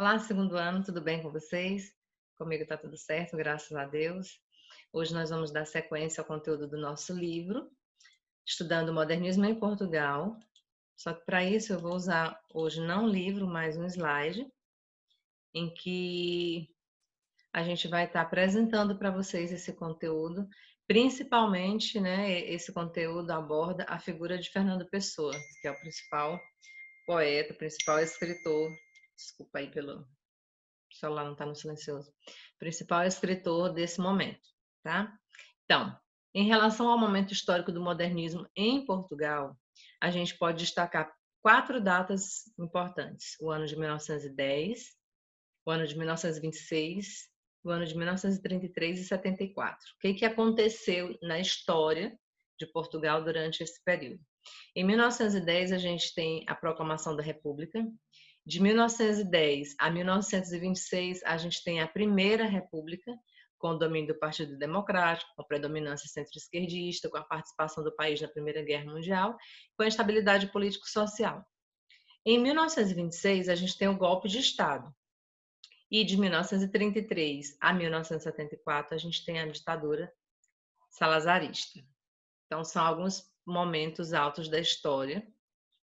Olá, segundo ano, tudo bem com vocês? Comigo está tudo certo, graças a Deus. Hoje nós vamos dar sequência ao conteúdo do nosso livro, Estudando o Modernismo em Portugal. Só que para isso eu vou usar hoje não um livro, mas um slide, em que a gente vai estar apresentando para vocês esse conteúdo. Principalmente, né, esse conteúdo aborda a figura de Fernando Pessoa, que é o principal poeta, o principal escritor. Desculpa aí pelo o celular não está no silencioso. Principal escritor desse momento, tá? Então, em relação ao momento histórico do modernismo em Portugal, a gente pode destacar 4 datas importantes: o ano de 1910, o ano de 1926, o ano de 1933 e 74. O que aconteceu na história de Portugal durante esse período? Em 1910, a gente tem a proclamação da República. De 1910 a 1926, a gente tem a Primeira República, com o domínio do Partido Democrático, com predominância centro-esquerdista, com a participação do país na Primeira Guerra Mundial, com a estabilidade político-social. Em 1926, a gente tem o golpe de Estado. E de 1933 a 1974, a gente tem a ditadura salazarista. Então, são alguns momentos altos da história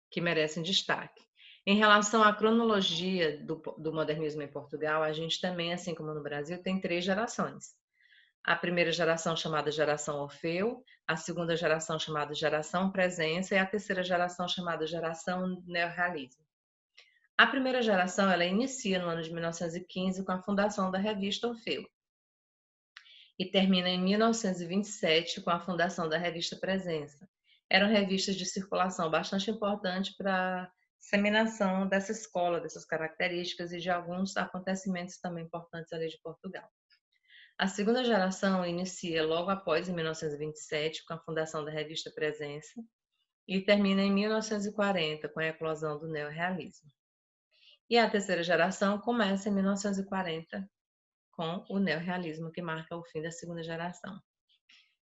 que merecem destaque. Em relação à cronologia do modernismo em Portugal, a gente também, assim como no Brasil, tem 3 gerações. A primeira geração chamada geração Orfeu, a segunda geração chamada geração Presença e a terceira geração chamada geração Neorrealismo. A primeira geração ela inicia no ano de 1915 com a fundação da revista Orfeu e termina em 1927 com a fundação da revista Presença. Eram revistas de circulação bastante importante para a disseminação dessa escola, dessas características e de alguns acontecimentos também importantes ali de Portugal. A segunda geração inicia logo após, em 1927, com a fundação da revista Presença e termina em 1940 com a eclosão do neorrealismo. E a terceira geração começa em 1940 com o neorrealismo, que marca o fim da segunda geração.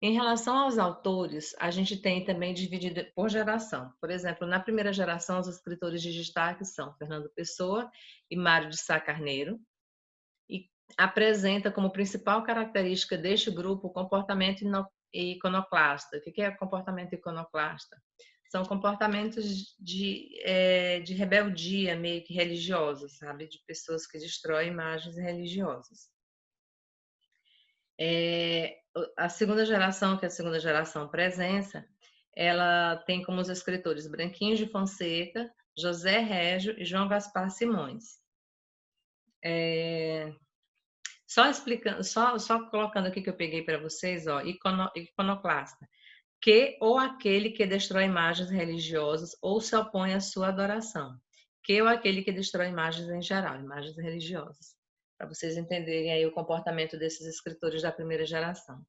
Em relação aos autores, a gente tem também dividido por geração. Por exemplo, na primeira geração, os escritores de destaque são Fernando Pessoa e Mário de Sá Carneiro, e apresenta como principal característica deste grupo o comportamento iconoclasta. O que é comportamento iconoclasta? São comportamentos de rebeldia meio que religiosa, sabe? De pessoas que destroem imagens religiosas. A segunda geração, que é a segunda geração Presença, ela tem como os escritores Branquinhos de Fonseca, José Régio e João Gaspar Simões. Só explicando, só colocando aqui que eu peguei para vocês, ó, iconoclasta, que ou aquele que destrói imagens religiosas ou se opõe à sua adoração, que ou aquele que destrói imagens em geral, imagens religiosas, para vocês entenderem aí o comportamento desses escritores da primeira geração.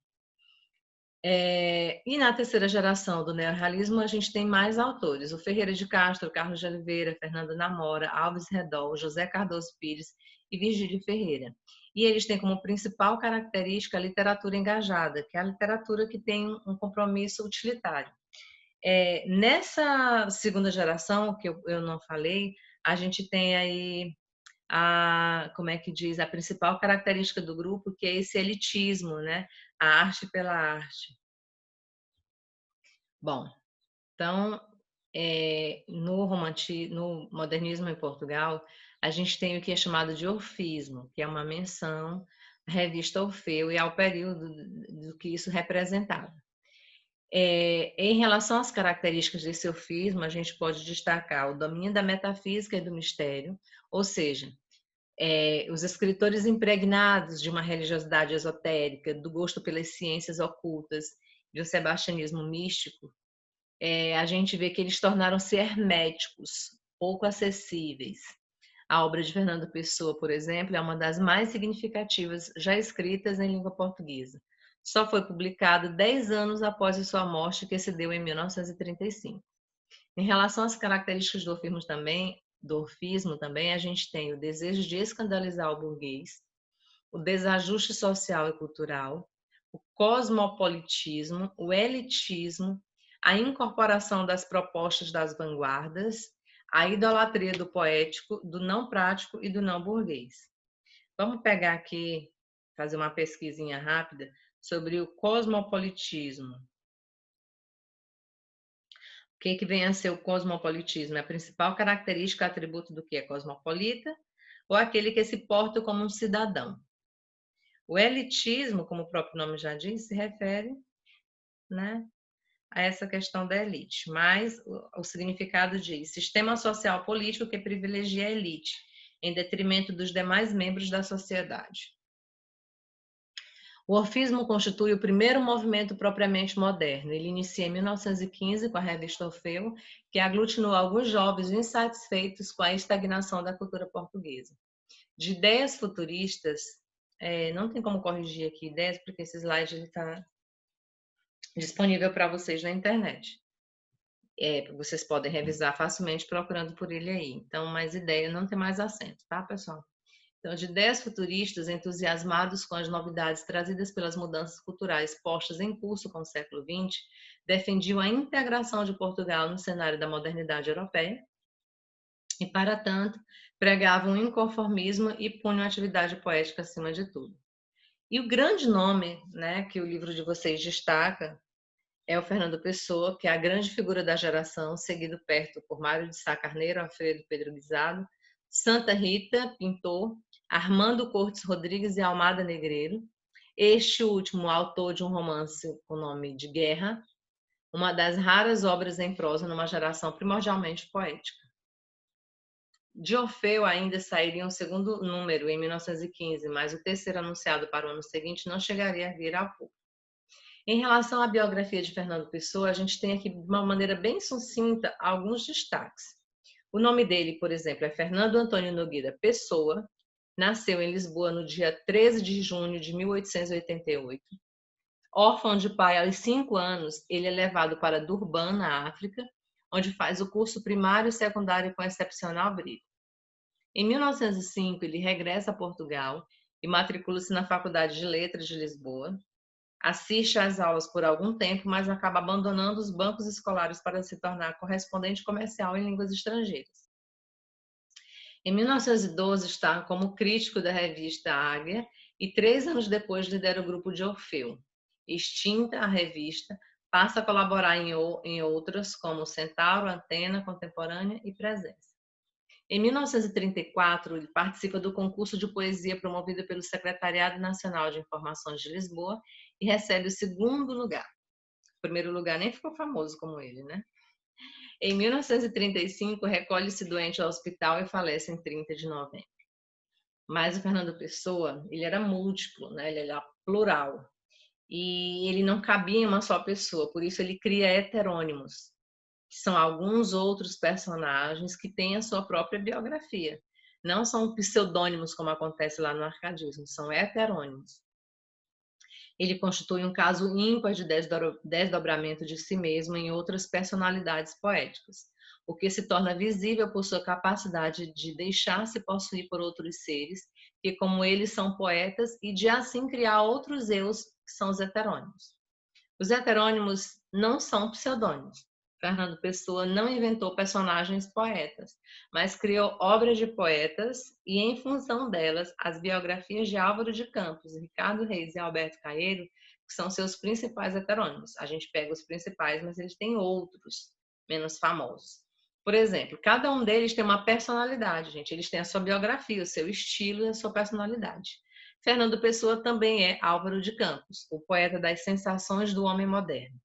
E na terceira geração do neorrealismo, a gente tem mais autores: o Ferreira de Castro, Carlos de Oliveira, Fernando Namora, Alves Redol, José Cardoso Pires e Virgílio Ferreira. E eles têm como principal característica a literatura engajada, que é a literatura que tem um compromisso utilitário. Nessa segunda geração, que eu não falei, a gente tem aí como é que diz, a principal característica do grupo, que é esse elitismo, né? A arte pela arte. Bom, então, no modernismo em Portugal, a gente tem o que é chamado de orfismo, que é uma menção à revista Orfeu e ao período do que isso representava. Em relação às características desse orfismo, a gente pode destacar o domínio da metafísica e do mistério, ou seja, os escritores impregnados de uma religiosidade esotérica, do gosto pelas ciências ocultas, de um sebastianismo místico, a gente vê que eles tornaram-se herméticos, pouco acessíveis. A obra de Fernando Pessoa, por exemplo, é uma das mais significativas já escritas em língua portuguesa. Só foi publicado 10 anos após a sua morte, que se deu em 1935. Em relação às características do orfismo também, a gente tem o desejo de escandalizar o burguês, o desajuste social e cultural, o cosmopolitismo, o elitismo, a incorporação das propostas das vanguardas, a idolatria do poético, do não prático e do não burguês. Vamos pegar aqui, fazer uma pesquisinha rápida sobre o cosmopolitismo. O que vem a ser o cosmopolitismo? É a principal característica, atributo do que é cosmopolita, ou aquele que se porta como um cidadão. O elitismo, como o próprio nome já diz, se refere, né, a essa questão da elite, mas o significado diz sistema social político que privilegia a elite, em detrimento dos demais membros da sociedade. O orfismo constitui o primeiro movimento propriamente moderno. Ele inicia em 1915 com a revista Orfeu, que aglutinou alguns jovens insatisfeitos com a estagnação da cultura portuguesa. De ideias futuristas, não tem como corrigir aqui ideias, porque esse slide está disponível para vocês na internet. Vocês podem revisar facilmente procurando por ele aí. Então, mais ideia não tem mais acento, tá, pessoal? Então, de ideias futuristas, entusiasmados com as novidades trazidas pelas mudanças culturais postas em curso com o século XX, defendiam a integração de Portugal no cenário da modernidade europeia e, para tanto, pregavam o inconformismo e punham a atividade poética acima de tudo. E o grande nome, né, que o livro de vocês destaca é o Fernando Pessoa, que é a grande figura da geração, seguido perto por Mário de Sá Carneiro, Alfredo Pedro Guisado, Santa Rita, pintor, Armando Cortes Rodrigues e Almada Negreiro. Este último, autor de um romance com nome de Guerra, uma das raras obras em prosa numa geração primordialmente poética. De Orfeu ainda sairia um segundo número em 1915, mas o terceiro anunciado para o ano seguinte não chegaria a vir ao público. Em relação à biografia de Fernando Pessoa, a gente tem aqui, de uma maneira bem sucinta, alguns destaques. O nome dele, por exemplo, é Fernando Antônio Nogueira Pessoa, nasceu em Lisboa no dia 13 de junho de 1888. Órfão de pai aos 5 anos, ele é levado para Durban, na África, onde faz o curso primário e secundário com excepcional brilho. Em 1905, ele regressa a Portugal e matricula-se na Faculdade de Letras de Lisboa. Assiste às aulas por algum tempo, mas acaba abandonando os bancos escolares para se tornar correspondente comercial em línguas estrangeiras. Em 1912, está como crítico da revista Águia e 3 anos depois lidera o grupo de Orfeu. Extinta a revista, passa a colaborar em outras como Centauro, Antena, Contemporânea e Presença. Em 1934, ele participa do concurso de poesia promovido pelo Secretariado Nacional de Informações de Lisboa e recebe o 2º lugar. O 1º lugar nem ficou famoso como ele, né? Em 1935, recolhe-se doente ao hospital e falece em 30 de novembro. Mas o Fernando Pessoa, ele era múltiplo, né? Ele era plural. E ele não cabia em uma só pessoa, por isso ele cria heterônimos, que são alguns outros personagens que têm a sua própria biografia. Não são pseudônimos, como acontece lá no arcadismo, são heterônimos. Ele constitui um caso ímpar de desdobramento de si mesmo em outras personalidades poéticas, o que se torna visível por sua capacidade de deixar-se possuir por outros seres, que como eles são poetas, e de assim criar outros eus, que são os heterônimos. Os heterônimos não são pseudônimos. Fernando Pessoa não inventou personagens poetas, mas criou obras de poetas e, em função delas, as biografias de Álvaro de Campos, Ricardo Reis e Alberto Caeiro, que são seus principais heterônimos. A gente pega os principais, mas eles têm outros menos famosos. Por exemplo, cada um deles tem uma personalidade, gente. Eles têm a sua biografia, o seu estilo e a sua personalidade. Fernando Pessoa também é Álvaro de Campos, o poeta das sensações do homem moderno.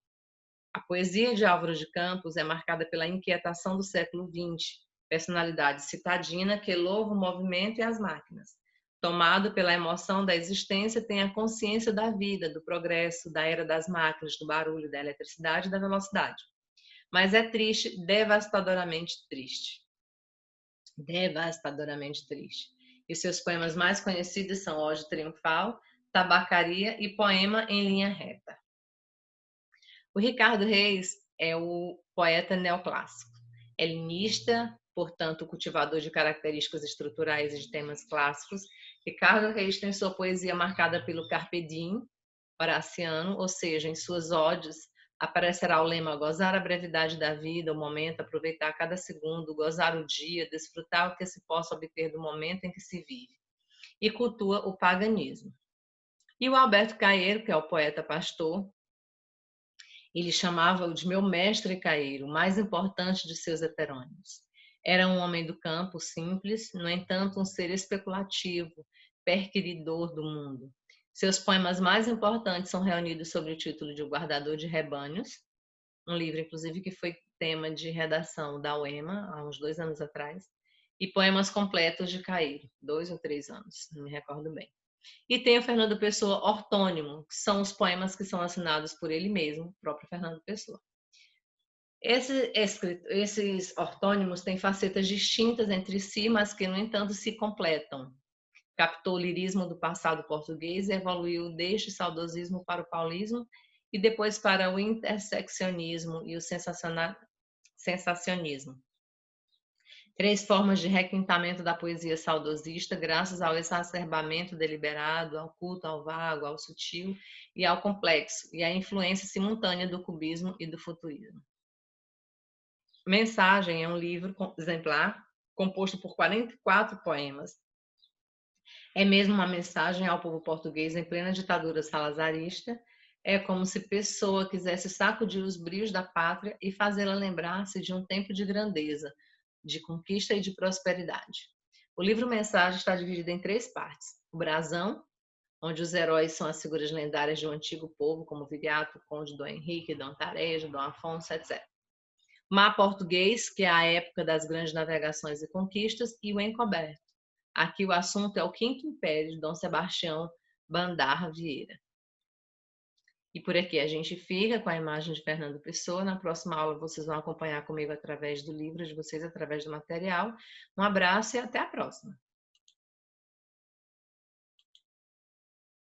A poesia de Álvaro de Campos é marcada pela inquietação do século XX, personalidade citadina que louva o movimento e as máquinas. Tomado pela emoção da existência, tem a consciência da vida, do progresso, da era das máquinas, do barulho, da eletricidade e da velocidade. Mas é triste, devastadoramente triste. Devastadoramente triste. E seus poemas mais conhecidos são Ódio Triunfal, Tabacaria e Poema em Linha Reta. O Ricardo Reis é o poeta neoclássico. Helenista, portanto, cultivador de características estruturais e de temas clássicos, Ricardo Reis tem sua poesia marcada pelo carpe diem horaciano, ou seja, em suas odes, Aparecerá o lema: gozar a brevidade da vida, o momento, aproveitar cada segundo, gozar o dia, desfrutar o que se possa obter do momento em que se vive. E cultua o paganismo. E o Alberto Caeiro, que é o poeta pastor, ele chamava-o de meu mestre Caeiro, o mais importante de seus heterônimos. Era um homem do campo, simples, no entanto um ser especulativo, perquiridor do mundo. Seus poemas mais importantes são reunidos sob o título de O Guardador de Rebanhos, um livro, inclusive, que foi tema de redação da UEMA, há uns 2 anos atrás, e Poemas Completos de Caeiro, 2 ou 3 anos, não me recordo bem. E tem o Fernando Pessoa Ortônimo, que são os poemas que são assinados por ele mesmo, o próprio Fernando Pessoa. Esses ortônimos têm facetas distintas entre si, mas que, no entanto, se completam. Captou o lirismo do passado português e evoluiu deste saudosismo para o paulismo e depois para o interseccionismo e o sensacionismo. 3 formas de requintamento da poesia saudosista, graças ao exacerbamento deliberado, ao culto, ao vago, ao sutil e ao complexo, e à influência simultânea do cubismo e do futurismo. Mensagem é um livro exemplar composto por 44 poemas. É mesmo uma mensagem ao povo português em plena ditadura salazarista. É como se Pessoa quisesse sacudir os brios da pátria e fazê-la lembrar-se de um tempo de grandeza, de conquista e de prosperidade. O livro Mensagem está dividido em 3 partes. O brasão, onde os heróis são as figuras lendárias de um antigo povo, como Viriato, Conde Dom Henrique, Dom Tarejo, Dom Afonso, etc. Mar Português, que é a época das grandes navegações e conquistas, e o Encoberto. Aqui o assunto é o Quinto Império de Dom Sebastião Bandarra Vieira. E por aqui a gente fica com a imagem de Fernando Pessoa. Na próxima aula vocês vão acompanhar comigo através do livro de vocês, através do material. Um abraço e até a próxima.